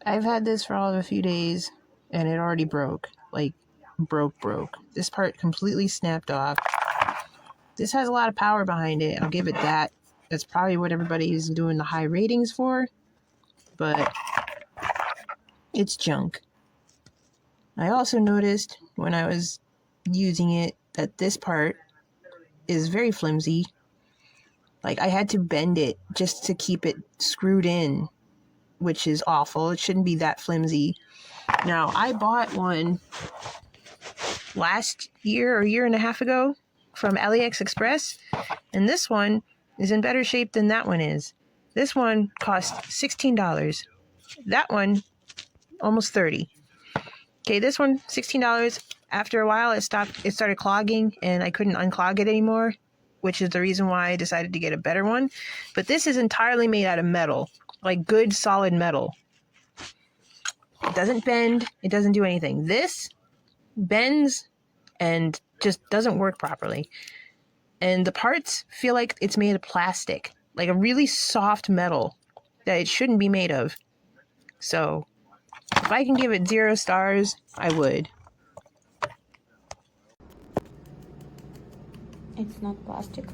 I've had this for all of a few days and it already broke. Like, broke. This part completely snapped off. This has a lot of power behind it. I'll give it that. That's probably what everybody's doing the high ratings for. But it's junk. I also noticed when I was using it that this part is very flimsy. Like, I had to bend it just to keep it screwed in, which is awful. It shouldn't be that flimsy. Now, I bought one last year or a year and a half ago from AliExpress, and this one is in better shape than that one is. This one cost $16. That one, almost $30. Okay, this one, $16. After a while, it started clogging, and I couldn't unclog it anymore, which is the reason why I decided to get a better one. But this is entirely made out of metal, like good, solid metal. It doesn't bend. It doesn't do anything. This bends and just doesn't work properly. And the parts feel like it's made of plastic, like a really soft metal that it shouldn't be made of. So if I can give it 0 stars, I would. It's not plastic.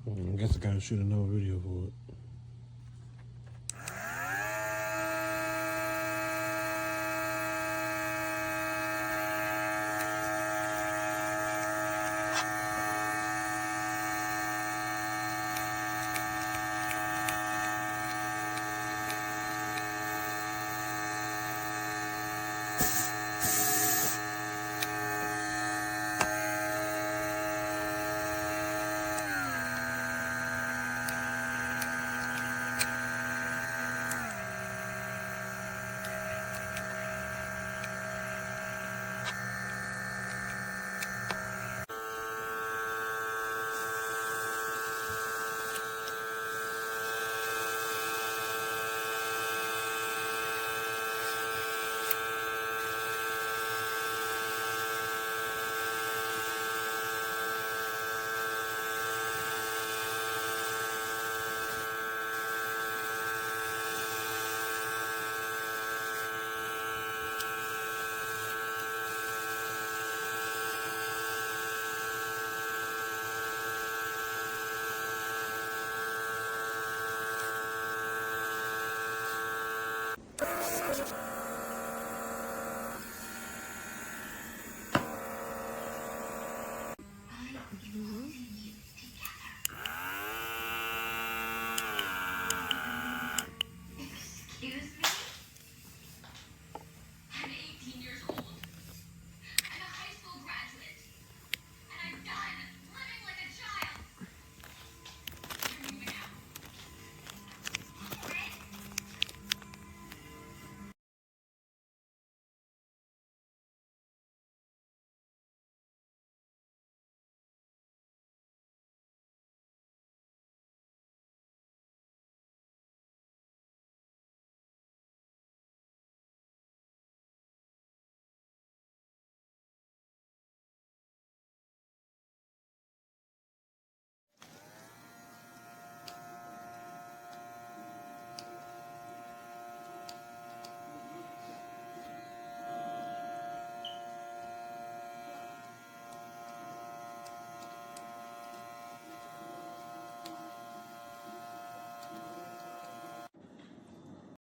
I guess I gotta shoot another video for it.